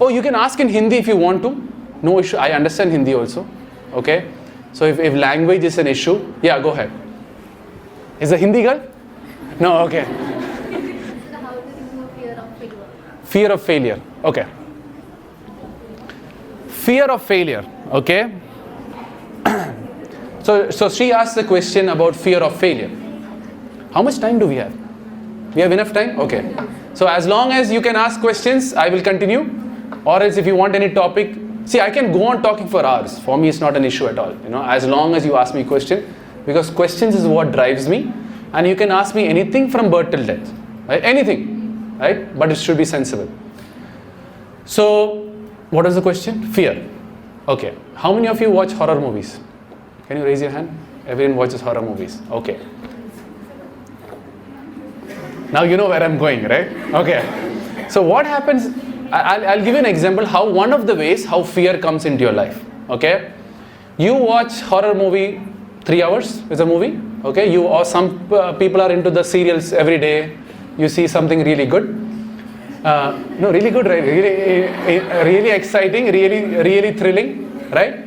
Oh, you can ask in Hindi if you want to. No issue. I understand Hindi also. Okay. So if language is an issue, yeah, go ahead. Is the Hindi girl? No, okay. So how to remove fear of failure? Fear of failure. Okay. Fear of failure. Okay. So she asked the question about fear of failure. How much time do we have? We have enough time? Okay. So as long as you can ask questions, I will continue. Or else if you want any topic, see, I can go on talking for hours. For me, it's not an issue at all. As long as you ask me a question, because questions is what drives me, and you can ask me anything from birth till death, right? Anything, right? But it should be sensible. So, what is the question? Fear. Okay. How many of you watch horror movies? Can you raise your hand? Everyone watches horror movies. Okay. Now you know where I'm going, right? Okay. So what happens? I'll give you an example how one of the ways how fear comes into your life. Okay. You watch horror movie 3 hours is a movie. Okay. Or some people are into the serials every day. You see something really good. No, really good, right? Really exciting, really thrilling, right?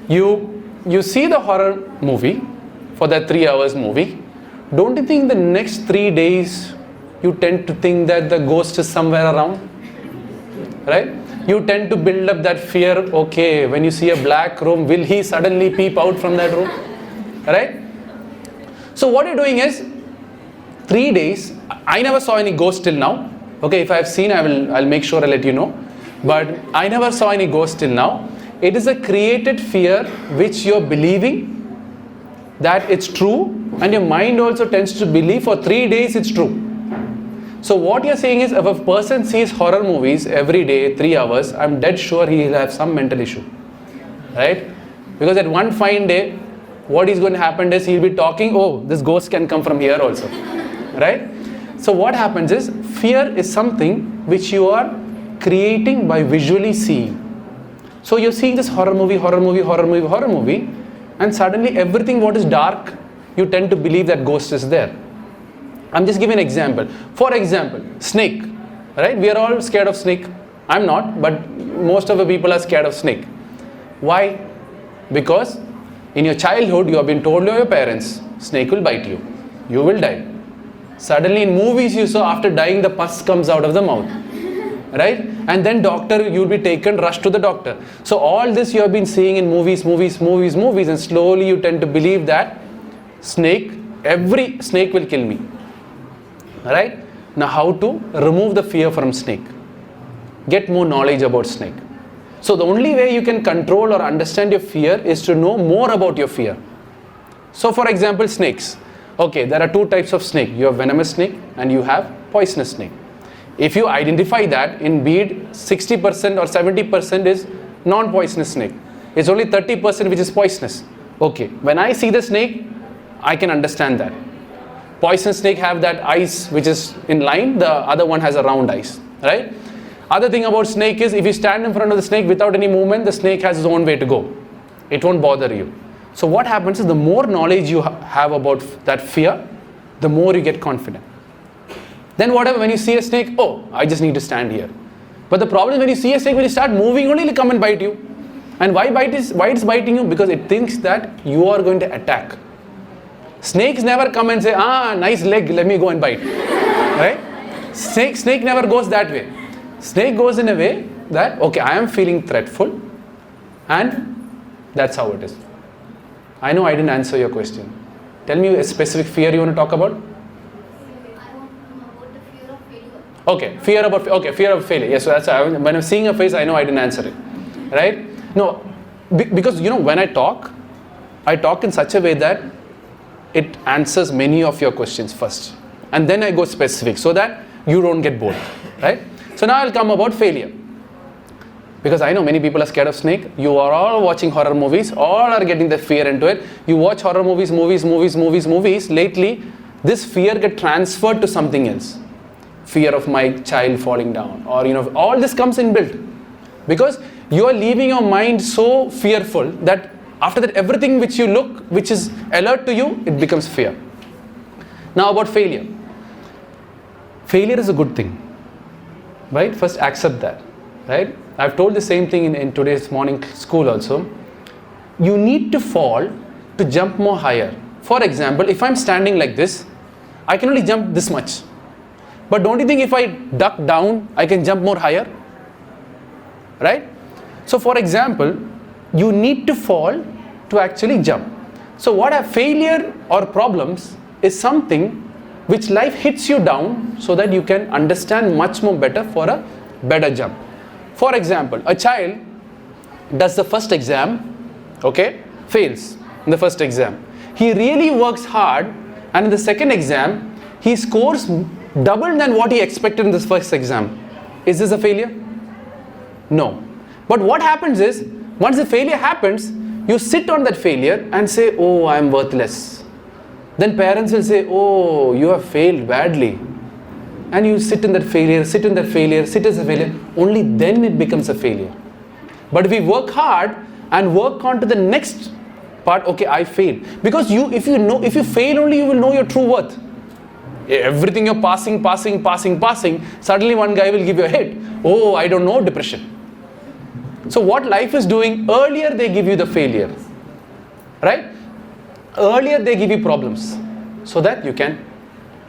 You see the horror movie for that 3 hours movie. Don't you think the next 3 days you tend to think that the ghost is somewhere around? Right? You tend to build up that fear. Okay, when you see a black room, will he suddenly peep out from that room? Right? So what you're doing is 3 days. I never saw any ghost till now. Okay, if I've seen, I'll make sure I let you know. But I never saw any ghost till now. It is a created fear which you're believing that it's true, and your mind also tends to believe for 3 days it's true. So what you're saying is, if a person sees horror movies every day, 3 hours, I'm dead sure he'll have some mental issue, right? Because at one fine day, what is going to happen is he'll be talking, oh, this ghost can come from here also, right? So what happens is, fear is something which you are creating by visually seeing. So you're seeing this horror movie, and suddenly everything what is dark, you tend to believe that ghost is there. I'm just giving an example. For example, snake, right? We are all scared of snake. I'm not, but most of the people are scared of snake. Why? Because in your childhood, you have been told by your parents, snake will bite you. You will die. Suddenly in movies you saw after dying the pus comes out of the mouth. Right? And then doctor, you'll be taken, rush to the doctor. So all this you have been seeing in movies, and slowly you tend to believe that every snake will kill me. Right? Now how to remove the fear from snake? Get more knowledge about snake. So the only way you can control or understand your fear is to know more about your fear. So for example, snakes. Okay, there are 2 types of snake. You have venomous snake and you have poisonous snake. If you identify that, in bead 60% or 70% is non-poisonous snake. It's only 30% which is poisonous. Okay, when I see the snake, I can understand that. Poisonous snake have that eyes which is in line, the other one has a round eyes, right? Other thing about snake is, if you stand in front of the snake without any movement, the snake has its own way to go. It won't bother you. So what happens is, the more knowledge you have about that fear, the more you get confident. Then whatever, when you see a snake, oh, I just need to stand here. But the problem is, when you see a snake, when you start moving, only it'll come and bite you. And why it's biting you? Because it thinks that you are going to attack. Snakes never come and say, nice leg, let me go and bite. Right? Snake never goes that way. Snake goes in a way that, okay, I am feeling threatful, and that's how it is. I know I didn't answer your question. Tell me a specific fear you want to talk about. I want to know about the fear of failure. Okay, fear of failure. Yes, so that's when I'm seeing a face, I know I didn't answer it. Right? No, because when I talk in such a way that it answers many of your questions first, and then I go specific so that you don't get bored. Right? So now I'll come about failure. Because I know many people are scared of snake. You are all watching horror movies, all are getting the fear into it. You watch horror movies. Lately, this fear gets transferred to something else. Fear of my child falling down, or all this comes inbuilt. Because you are leaving your mind so fearful that after that, everything which you look, which is alert to you, it becomes fear. Now about failure. Failure is a good thing. Right? First accept that. Right? I've told the same thing in today's morning school also. You need to fall to jump more higher. For example, if I'm standing like this, I can only jump this much. But don't you think if I duck down, I can jump more higher? Right? So for example, you need to fall to actually jump. So what a failure or problems is something which life hits you down so that you can understand much more better for a better jump. For example, a child does the first exam, okay, fails in the first exam. He really works hard, and in the second exam, he scores double than what he expected in this first exam. Is this a failure? No. But what happens is, once the failure happens, you sit on that failure and say, oh, I am worthless. Then parents will say, oh, you have failed badly. And you sit in that failure, sit in that failure, sit as a failure. Only then it becomes a failure. But if we work hard and work on to the next part, okay, I failed. Because if you fail only, you will know your true worth. Everything you're passing, suddenly one guy will give you a hit. Oh, I don't know, depression. So what life is doing, earlier they give you the failure. Right? Earlier they give you problems so that you can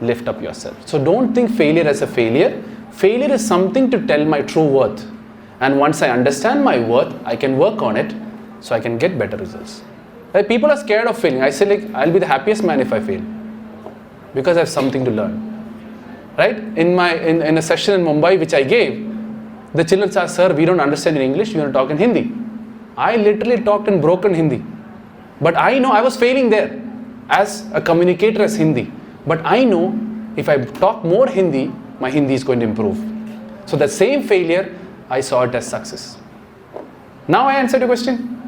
lift up yourself. So don't think failure as a failure. Failure is something to tell my true worth. And once I understand my worth, I can work on it so I can get better results. Like people are scared of failing. I say like, I'll be the happiest man if I fail. Because I have something to learn. Right? In a session in Mumbai which I gave, the children said, sir, we don't understand in English, you want to talk in Hindi. I literally talked in broken Hindi. But I know I was failing there as a communicator as Hindi. But I know if I talk more Hindi, my Hindi is going to improve. So the same failure, I saw it as success. Now I answered your question?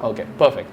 Okay, perfect.